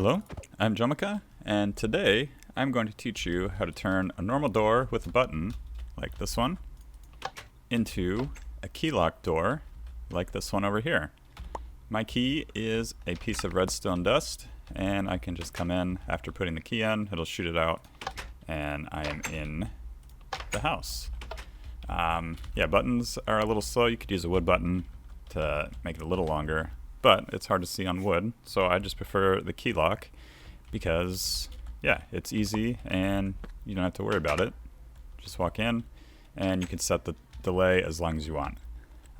Hello, I'm Jomika, and today I'm going to teach you how to turn a normal door with a button, like this one, into a key lock door, like this one over here. My key is a piece of redstone dust, and I can just come in after putting the key in, it'll shoot it out, and I am in the house. Buttons are a little slow. You could use a wood button to make it a little longer, but it's hard to see on wood, so I just prefer the key lock because, it's easy and you don't have to worry about it. Just walk in and you can set the delay as long as you want.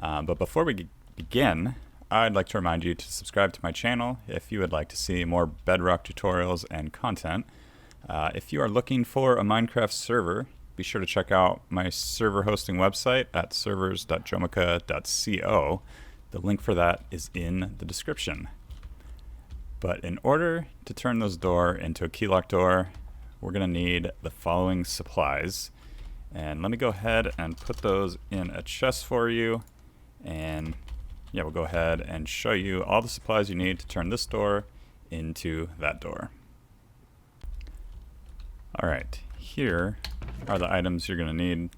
But before we begin, I'd like to remind you to subscribe to my channel if you would like to see more Bedrock tutorials and content. If you are looking for a Minecraft server, be sure to check out my server hosting website at servers.jomica.co. The link for that is in the description. But in order to turn this door into a key lock door, we're going to need the following supplies. And let me go ahead and put those in a chest for you. And we'll go ahead and show you all the supplies you need to turn this door into that door. Alright, here are the items you're going to need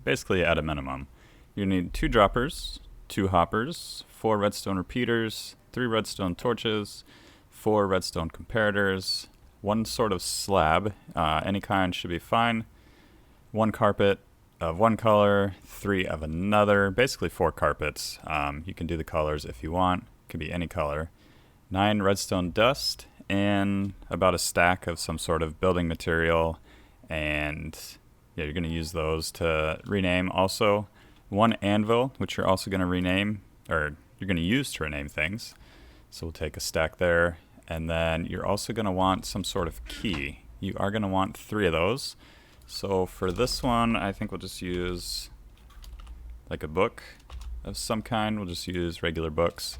basically at a minimum. You need 2 droppers, 2 hoppers, 4 redstone repeaters, 3 redstone torches, 4 redstone comparators, 1 sort of slab, any kind should be fine, 1 carpet of one color, 3 of another, basically 4 carpets. You can do the colors if you want, it could be any color, 9 redstone dust, and about a stack of some sort of building material, and you're going to use those to rename. Also 1 anvil, which you're also going to rename, or you're going to use to rename things. So we'll take a stack there, and then you're also going to want some sort of key. You are going to want 3 of those. So for this one, I think we'll just use like a book of some kind. We'll just use regular books,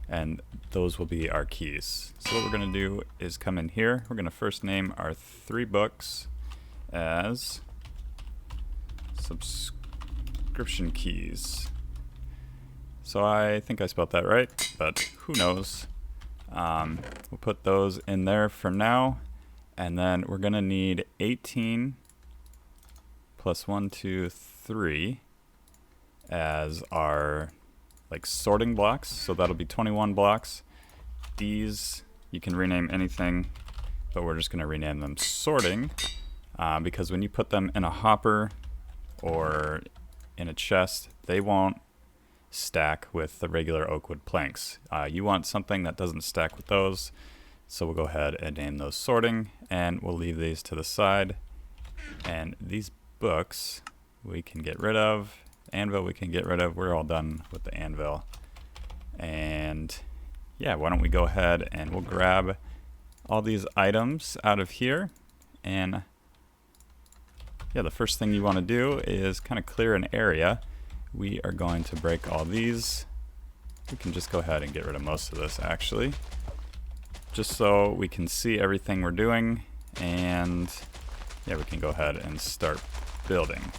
and those will be our keys. So what we're going to do is come in here. We're going to first name our 3 books as subscription keys. So I think I spelled that right, but who knows. We'll put those in there for now, and then we're gonna need 18 plus 1, 2, 3 as our sorting blocks. So that'll be 21 blocks. These you can rename anything, but we're just gonna rename them sorting because when you put them in a hopper or in a chest, they won't stack with the regular oak wood planks. You want something that doesn't stack with those, so we'll go ahead and name those sorting, and we'll leave these to the side. And these books we can get rid of, anvil we can get rid of, we're all done with the anvil. And why don't we go ahead and we'll grab all these items out of here, and the first thing you want to do is kind of clear an area. We are going to break all these. We can just go ahead and get rid of most of this actually, just so we can see everything we're doing, and we can go ahead and start building.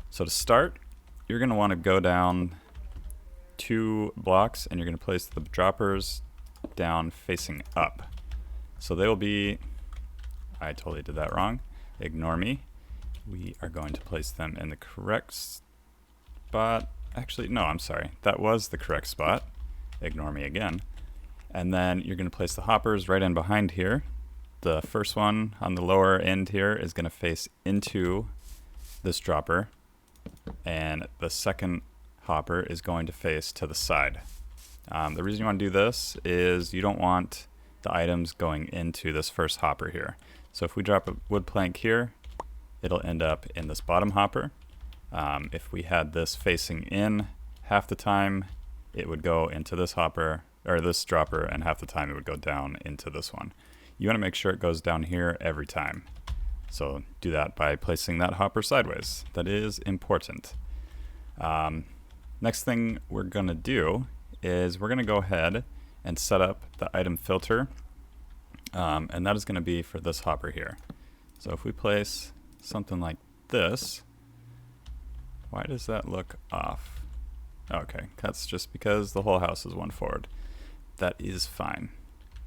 So to start, you're going to want to go down 2 blocks, and you're going to place the droppers down facing up. So they will be, I totally did that wrong, ignore me. We are going to place them in the correct spot. Actually, no, I'm sorry. That was the correct spot. Ignore me again. And then you're going to place the hoppers right in behind here. The first one on the lower end here is going to face into this dropper, and the second hopper is going to face to the side. The reason you want to do this is you don't want the items going into this first hopper here. So if we drop a wood plank here, it'll end up in this bottom hopper. If we had this facing in, half the time it would go into this hopper, or this dropper, and half the time it would go down into this one. You want to make sure it goes down here every time. So do that by placing that hopper sideways. That is important. Next thing we're going to do is we're going to go ahead and set up the item filter, and that is going to be for this hopper here. So if we place something like this, why does that look off? Okay, that's just because the whole house is 1 forward. That is fine.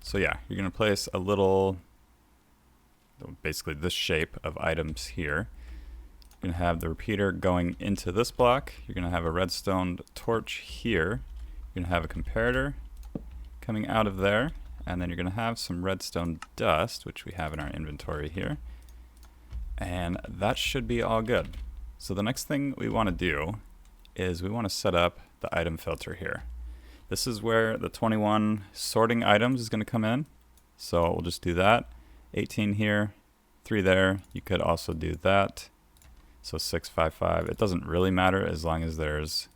So yeah, you're going to place a little, basically this shape of items here. You're going to have the repeater going into this block. You're going to have a redstone torch here. You're going to have a comparator coming out of there. And then you're going to have some redstone dust, which we have in our inventory here. And that should be all good. So the next thing we want to do is we want to set up the item filter here. This is where the 21 sorting items is going to come in. So we'll just do that. 18 here, 3 there. You could also do that. So 6, 5, 5. It doesn't really matter as long as there's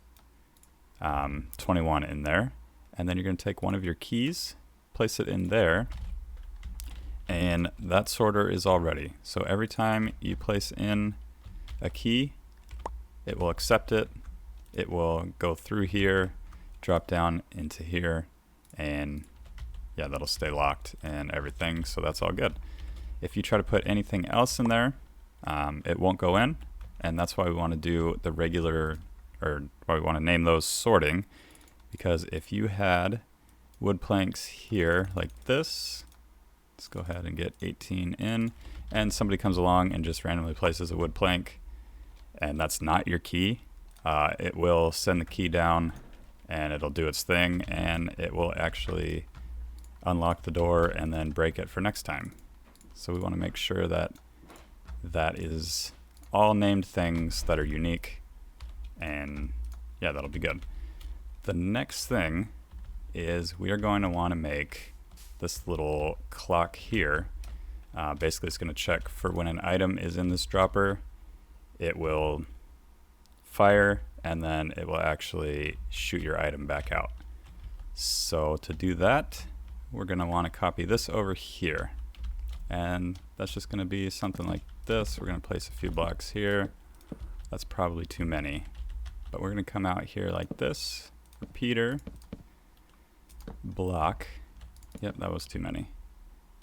21 in there. And then you're going to take one of your keys, place it in there, and that sorter is all ready. So every time you place in a key, it will accept it. It will go through here, drop down into here, and yeah, that'll stay locked and everything. So that's all good. If you try to put anything else in there, it won't go in. And that's why we want to do the regular, or why we want to name those sorting, because if you had wood planks here like this, let's go ahead and get 18 in, and somebody comes along and just randomly places a wood plank, and that's not your key, it will send the key down and it'll do its thing, and it will actually unlock the door and then break it for next time. So we want to make sure that that is all named things that are unique, and yeah, that'll be good. The next thing is we are going to want to make this little clock here. Basically, it's going to check for when an item is in this dropper, it will fire, and then it will actually shoot your item back out. So to do that, we're going to want to copy this over here. And that's just going to be something like this. We're going to place a few blocks here. That's probably too many. But we're going to come out here like this. Repeater. Block. Yep, that was too many.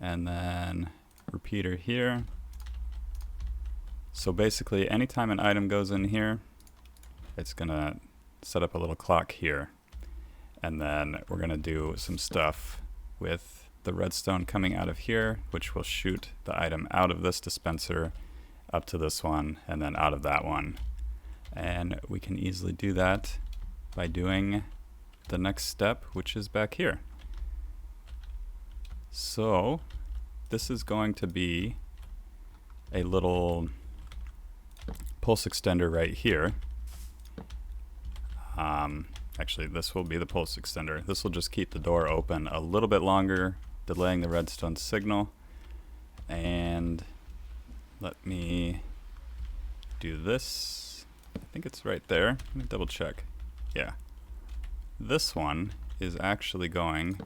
And then repeater here. So basically, anytime an item goes in here, it's going to set up a little clock here. And then we're going to do some stuff with the redstone coming out of here, which will shoot the item out of this dispenser up to this one, and then out of that one. And we can easily do that by doing the next step, which is back here. So this is going to be a little pulse extender right here. Actually, this will be the pulse extender. This will just keep the door open a little bit longer, delaying the redstone signal. And let me do this. I think it's right there. Let me double check. Yeah. This one is actually going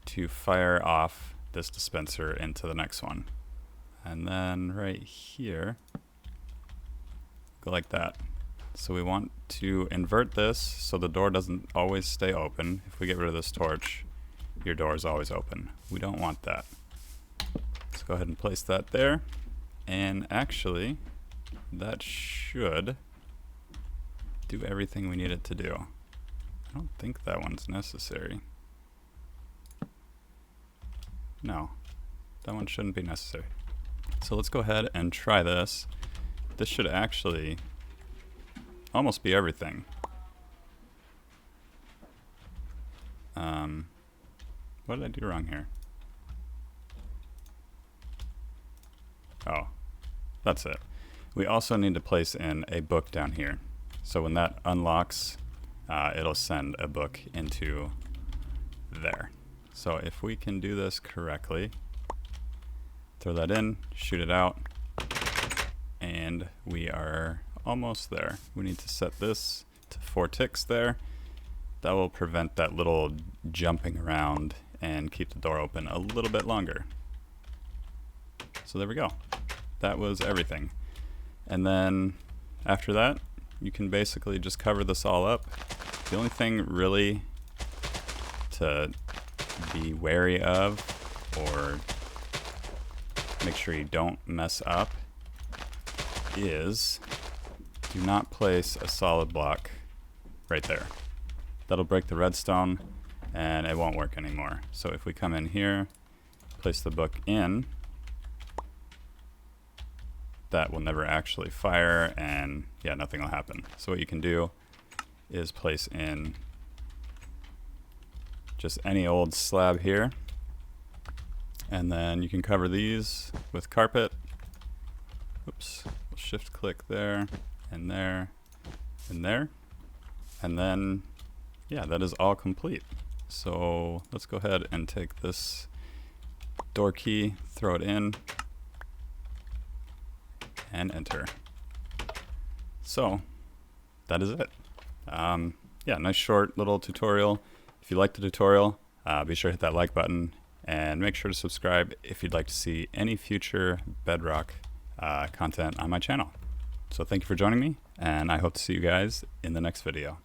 to fire off this dispenser into the next one. And then right here, go like that. So we want to invert this so the door doesn't always stay open. If we get rid of this torch, your door is always open. We don't want that. Let's go ahead and place that there. And actually, that should do everything we need it to do. I don't think that one's necessary. No, that one shouldn't be necessary. So let's go ahead and try this. This should actually almost be everything. What did I do wrong here? Oh, that's it. We also need to place in a book down here. So when that unlocks, it'll send a book into there. So if we can do this correctly, throw that in, shoot it out, and we are almost there. We need to set this to 4 ticks there. That will prevent that little jumping around and keep the door open a little bit longer. So there we go. That was everything. And then after that, you can basically just cover this all up. The only thing really to be wary of, or make sure you don't mess up, is do not place a solid block right there. That'll break the redstone, and it won't work anymore. So if we come in here, place the book in, that will never actually fire, and yeah, nothing will happen. So what you can do is place in just any old slab here, and then you can cover these with carpet. Oops, we'll shift click there, and there, and there. And then, yeah, that is all complete. So let's go ahead and take this door key, throw it in, and enter. So that is it. Yeah, nice short little tutorial. If you liked the tutorial, be sure to hit that like button and make sure to subscribe if you'd like to see any future Bedrock content on my channel. So thank you for joining me, and I hope to see you guys in the next video.